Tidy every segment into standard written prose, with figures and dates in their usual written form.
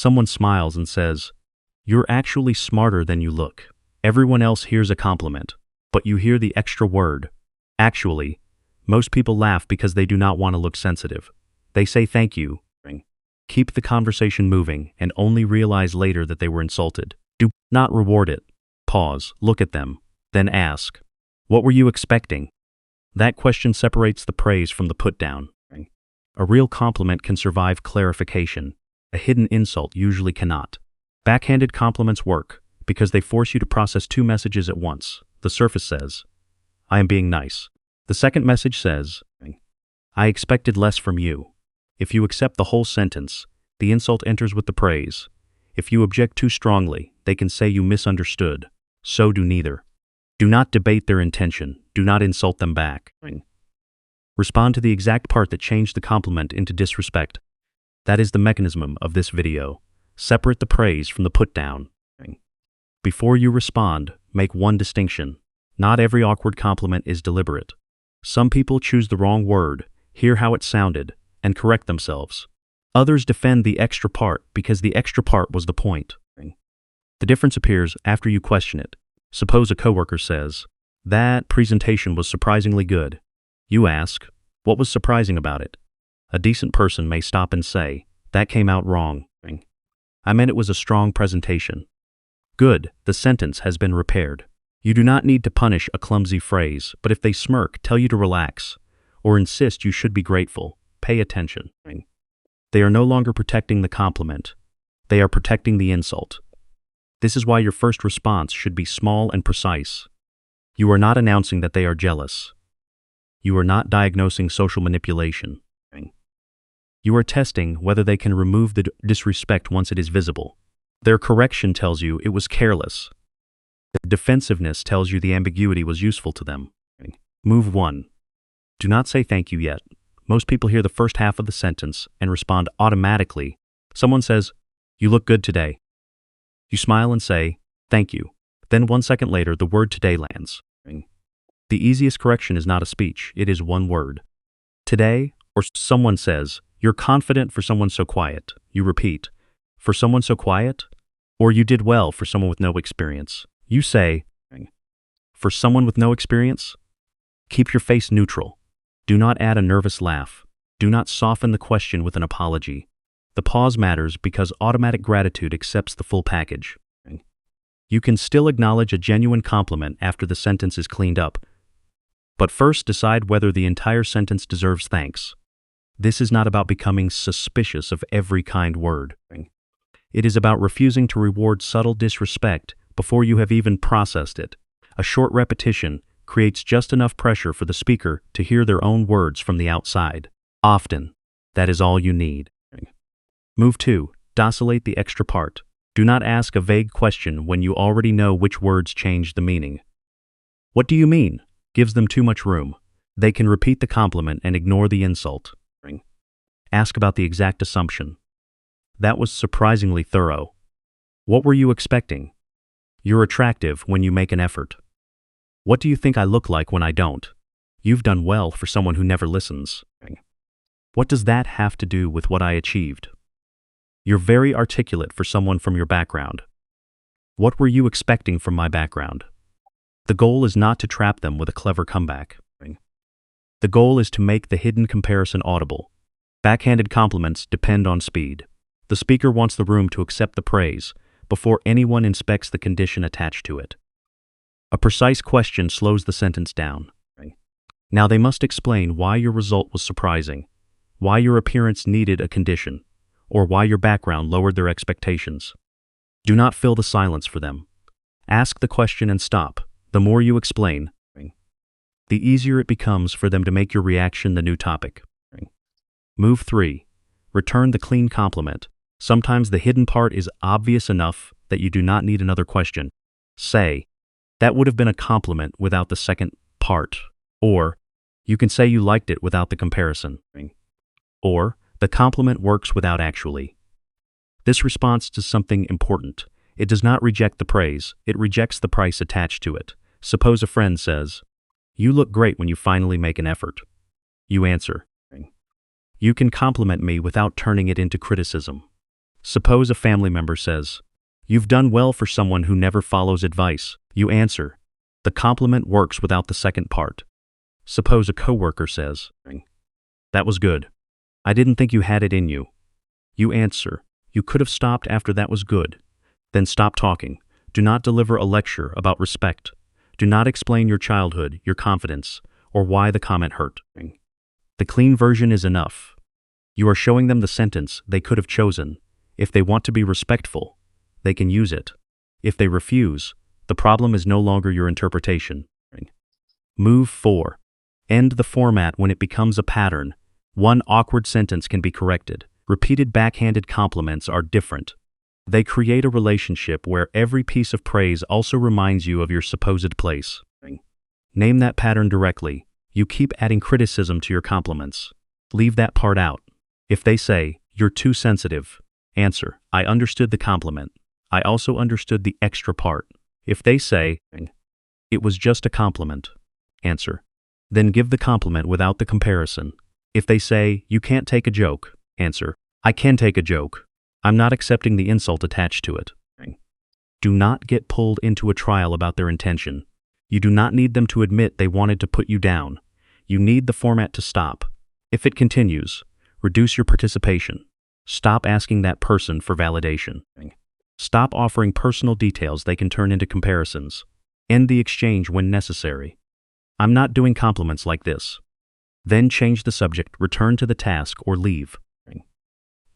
Someone smiles and says, "You're actually smarter than you look." Everyone else hears a compliment, but you hear the extra word. Actually, most people laugh because they do not want to look sensitive. They say thank you, keep the conversation moving, and only realize later that they were insulted. Do not reward it. Pause, look at them, then ask, "What were you expecting?" That question separates the praise from the put-down. A real compliment can survive clarification. A hidden insult usually cannot. Backhanded compliments work because they force you to process two messages at once. The surface says, "I am being nice." The second message says, "I expected less from you." If you accept the whole sentence, the insult enters with the praise. If you object too strongly, they can say you misunderstood. So do neither. Do not debate their intention. Do not insult them back. Respond to the exact part that changed the compliment into disrespect. That is the mechanism of this video. Separate the praise from the put-down. Before you respond, make one distinction. Not every awkward compliment is deliberate. Some people choose the wrong word, hear how it sounded, and correct themselves. Others defend the extra part because the extra part was the point. The difference appears after you question it. Suppose a coworker says, "That presentation was surprisingly good." You ask, "What was surprising about it?" A decent person may stop and say, "That came out wrong. I meant it was a strong presentation." Good, the sentence has been repaired. You do not need to punish a clumsy phrase, but if they smirk, tell you to relax, or insist you should be grateful, pay attention. They are no longer protecting the compliment. They are protecting the insult. This is why your first response should be small and precise. You are not announcing that they are jealous. You are not diagnosing social manipulation. You are testing whether they can remove the disrespect once it is visible. Their correction tells you it was careless. Their defensiveness tells you the ambiguity was useful to them. Move 1. Do not say thank you yet. Most people hear the first half of the sentence and respond automatically. Someone says, "You look good today." You smile and say, "Thank you." Then 1 second later, the word "today" lands. The easiest correction is not a speech, it is one word. "Today," or someone says, "You're confident for someone so quiet." You repeat, "For someone so quiet?" Or "You did well for someone with no experience." You say, "For someone with no experience?" Keep your face neutral. Do not add a nervous laugh. Do not soften the question with an apology. The pause matters because automatic gratitude accepts the full package. You can still acknowledge a genuine compliment after the sentence is cleaned up, but first decide whether the entire sentence deserves thanks. This is not about becoming suspicious of every kind word. It is about refusing to reward subtle disrespect before you have even processed it. A short repetition creates just enough pressure for the speaker to hear their own words from the outside. Often, that is all you need. Move 2. Docilate the extra part. Do not ask a vague question when you already know which words change the meaning. "What do you mean?" gives them too much room. They can repeat the compliment and ignore the insult. Ask about the exact assumption. "That was surprisingly thorough." "What were you expecting?" You're attractive when you make an effort. "What do you think I look like when I don't?" You've done well for someone who never listens. "What does that have to do with what I achieved?" You're very articulate for someone from your background. "What were you expecting from my background?" The goal is not to trap them with a clever comeback. The goal is to make the hidden comparison audible. Backhanded compliments depend on speed. The speaker wants the room to accept the praise before anyone inspects the condition attached to it. A precise question slows the sentence down. Now they must explain why your result was surprising, why your appearance needed a condition, or why your background lowered their expectations. Do not fill the silence for them. Ask the question and stop. The more you explain, the easier it becomes for them to make your reaction the new topic. Move 3. Return the clean compliment. Sometimes the hidden part is obvious enough that you do not need another question. Say, "That would have been a compliment without the second part." Or, you can say you liked it without the comparison. Or, the compliment works without actually. This response to something important. It does not reject the praise, it rejects the price attached to it. Suppose a friend says, "You look great when you finally make an effort." You answer, "You can compliment me without turning it into criticism." Suppose a family member says, "You've done well for someone who never follows advice." You answer, "The compliment works without the second part." Suppose a coworker says, "That was good. I didn't think you had it in you." You answer, "You could have stopped after 'that was good.'" Then stop talking. Do not deliver a lecture about respect. Do not explain your childhood, your confidence, or why the comment hurt. The clean version is enough. You are showing them the sentence they could have chosen. If they want to be respectful, they can use it. If they refuse, the problem is no longer your interpretation. Move 4. End the format when it becomes a pattern. One awkward sentence can be corrected. Repeated backhanded compliments are different. They create a relationship where every piece of praise also reminds you of your supposed place. Name that pattern directly. You keep adding criticism to your compliments. Leave that part out. If they say, "You're too sensitive," answer, "I understood the compliment. I also understood the extra part." If they say, "It was just a compliment," answer, then give the compliment without the comparison. If they say, "You can't take a joke," answer, "I can take a joke. I'm not accepting the insult attached to it." Do not get pulled into a trial about their intention. You do not need them to admit they wanted to put you down. You need the format to stop. If it continues, reduce your participation. Stop asking that person for validation. Stop offering personal details they can turn into comparisons. End the exchange when necessary. "I'm not doing compliments like this." Then change the subject, return to the task, or leave.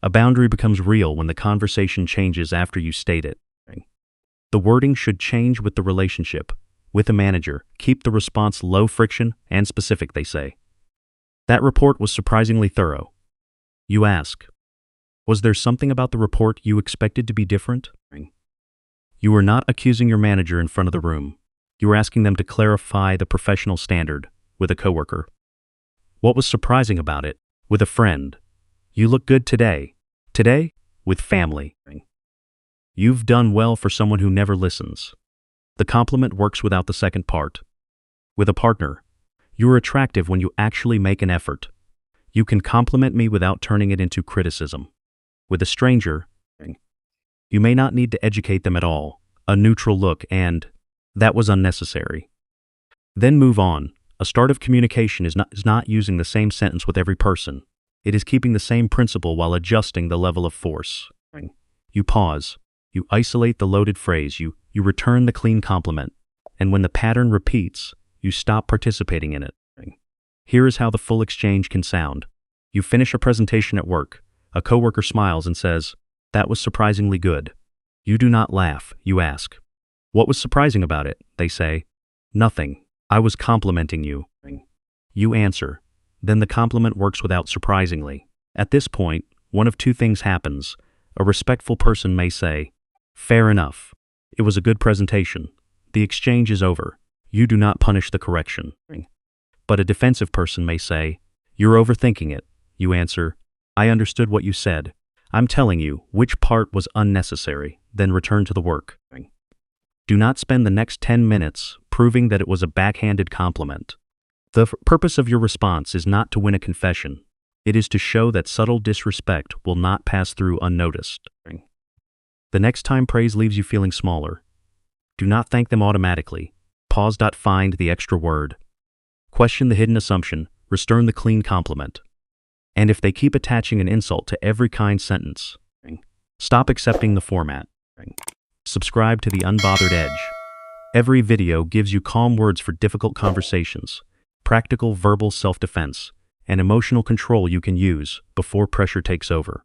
A boundary becomes real when the conversation changes after you state it. The wording should change with the relationship. With a manager, keep the response low friction and specific, they say. "That report was surprisingly thorough." You ask, "Was there something about the report you expected to be different?" You are not accusing your manager in front of the room. You are asking them to clarify the professional standard. With a coworker, "What was surprising about it?" With a friend, "You look good today." Today? With family, "You've done well for someone who never listens." The compliment works without the second part. With a partner, "You are attractive when you actually make an effort." You can compliment me without turning it into criticism. With a stranger, you may not need to educate them at all. A neutral look and, "That was unnecessary." Then move on. A start of communication is not using the same sentence with every person. It is keeping the same principle while adjusting the level of force. You pause. You isolate the loaded phrase. You return the clean compliment. And when the pattern repeats, you stop participating in it. Here is how the full exchange can sound. You finish a presentation at work. A coworker smiles and says, "That was surprisingly good." You do not laugh. You ask, "What was surprising about it?" They say, "Nothing. I was complimenting you." You answer, then the compliment works without surprisingly. At this point, one of two things happens. A respectful person may say, "Fair enough. It was a good presentation." The exchange is over. You do not punish the correction. But a defensive person may say, "You're overthinking it." You answer, "I understood what you said. I'm telling you which part was unnecessary," then return to the work. Do not spend the next 10 minutes proving that it was a backhanded compliment. The purpose of your response is not to win a confession. It is to show that subtle disrespect will not pass through unnoticed. The next time praise leaves you feeling smaller, do not thank them automatically. Pause. Find the extra word. Question the hidden assumption. Return the clean compliment. And if they keep attaching an insult to every kind sentence, stop accepting the format. Subscribe to the Unbothered Edge. Every video gives you calm words for difficult conversations, practical verbal self-defense, and emotional control you can use before pressure takes over.